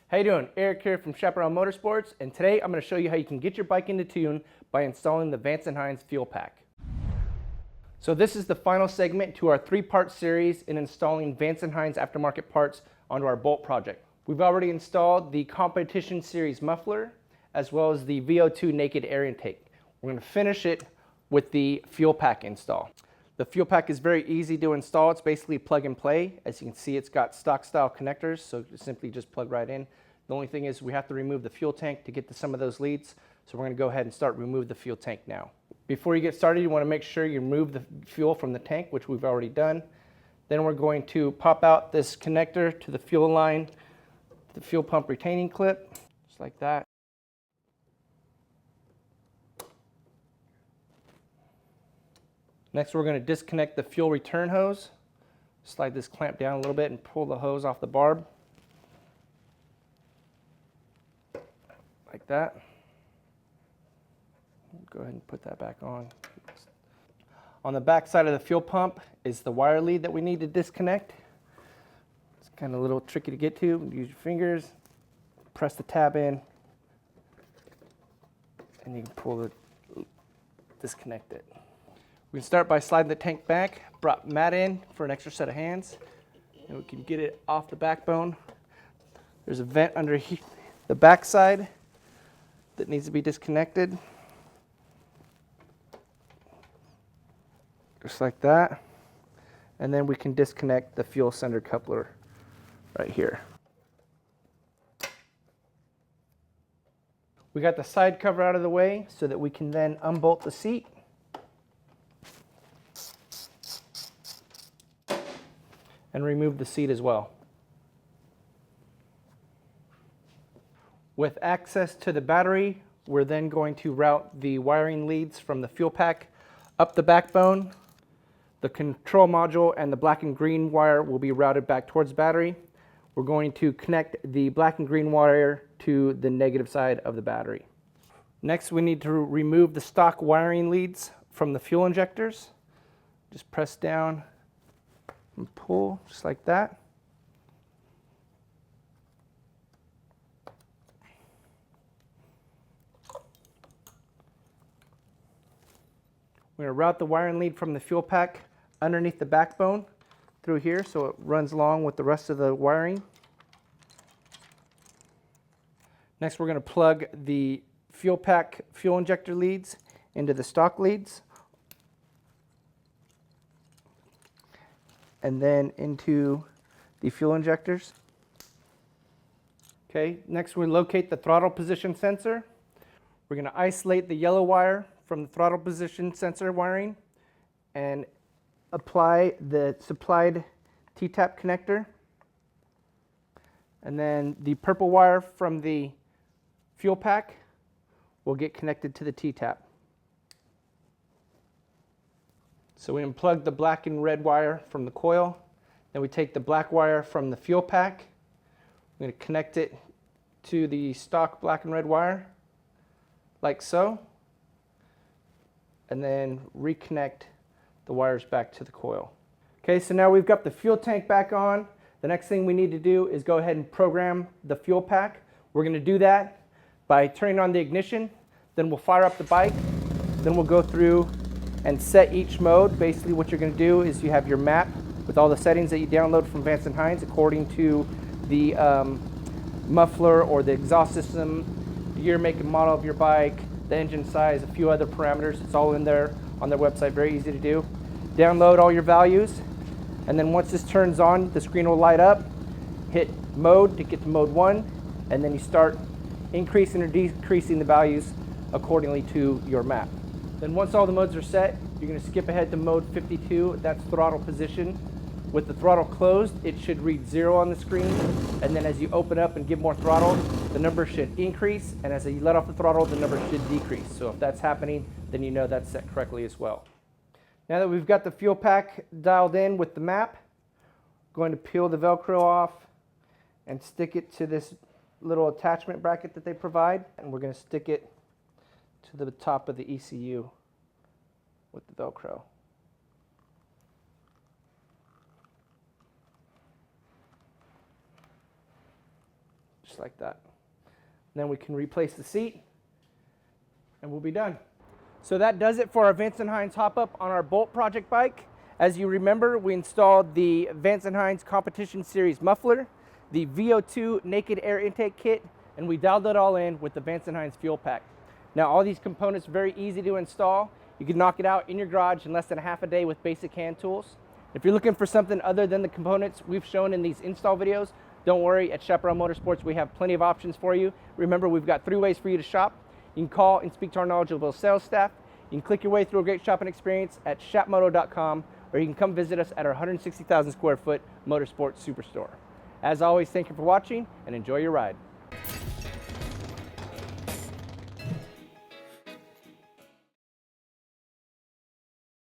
How you doing? Eric here from Chaparral Motorsports, and today I'm going to show you how you can get your bike into tune by installing the Vance and Hines Fuelpak. So this is the final segment to our three-part series in installing Vance and Hines aftermarket parts onto our Bolt project. We've already installed the Competition Series muffler as well as the VO2 naked air intake. We're going to finish it with the Fuelpak install. The Fuelpak is very easy to install. It's basically plug and play. As you can see, it's got stock style connectors, so simply just plug right in. The only thing is we have to remove the fuel tank to get to some of those leads, so we're going to go ahead and start remove the fuel tank now. Before you get started, you want to make sure you remove the fuel from the tank, which we've already done. Then we're going to pop out this connector to the fuel line, the fuel pump retaining clip, just like that. Next, we're going to disconnect the fuel return hose. Slide this clamp down a little bit and pull the hose off the barb. Like that. Go ahead and put that back on. On the back side of the fuel pump is the wire lead that we need to disconnect. It's kind of a little tricky to get to. Use your fingers, press the tab in, and you can pull it, disconnect it. We can start by sliding the tank back, brought Matt in for an extra set of hands, and we can get it off the backbone. There's a vent under the back side that needs to be disconnected. Just like that. And then we can disconnect the fuel sender coupler right here. We got the side cover out of the way so that we can then unbolt the seat. And remove the seat as well. With access to the battery, we're then going to route the wiring leads from the Fuelpak up the backbone. The control module and the black and green wire will be routed back towards the battery. We're going to connect the black and green wire to the negative side of the battery. Next, we need to remove the stock wiring leads from the fuel injectors. Just press down and pull just like that. We're going to route the wiring lead from the Fuelpak underneath the backbone through here so it runs along with the rest of the wiring. Next, we're going to plug the Fuelpak fuel injector leads into the stock leads, and then into the fuel injectors. Okay, next we locate the throttle position sensor. We're going to isolate the yellow wire from the throttle position sensor wiring and apply the supplied T-tap connector. And then the purple wire from the Fuelpak will get connected to the T-tap. So we unplug the black and red wire from the coil. Then we take the black wire from the Fuelpak. We're going to connect it to the stock black and red wire, like so. And then reconnect the wires back to the coil. Okay, so now we've got the fuel tank back on. The next thing we need to do is go ahead and program the Fuelpak. We're going to do that by turning on the ignition. Then we'll fire up the bike. Then we'll go through and set each mode. Basically what you're going to do is you have your map with all the settings that you download from Vance and Hines according to the muffler or the exhaust system, the year, make, and model of your bike, the engine size, a few other parameters. It's all in there on their website, very easy to do. Download all your values, and then once this turns on, the screen will light up. Hit mode to get to mode 1, and then you start increasing or decreasing the values accordingly to your map. Then once all the modes are set, you're going to skip ahead to mode 52, that's throttle position. With the throttle closed, it should read 0 on the screen, and then as you open up and give more throttle, the number should increase, and as you let off the throttle, the number should decrease. So if that's happening, then you know that's set correctly as well. Now that we've got the Fuelpak dialed in with the map, I'm going to peel the Velcro off and stick it to this little attachment bracket that they provide, and we're going to stick it to the top of the ECU with the Velcro. just like that. Then we can replace the seat and we'll be done. So that does it for our Vance & Hines hop-up on our Bolt project bike. As you remember, we installed the Vance & Hines Competition Series muffler, the VO2 naked air intake kit, and we dialed it all in with the Vance & Hines Fuelpak. Now all these components are very easy to install. You can knock it out in your garage in less than half a day with basic hand tools. If you're looking for something other than the components we've shown in these install videos, don't worry, at Chaparral Motorsports we have plenty of options for you. Remember, we've got 3 ways for you to shop. You can call and speak to our knowledgeable sales staff. You can click your way through a great shopping experience at shopmoto.com, or you can come visit us at our 160,000 square foot Motorsports Superstore. As always, thank you for watching and enjoy your ride.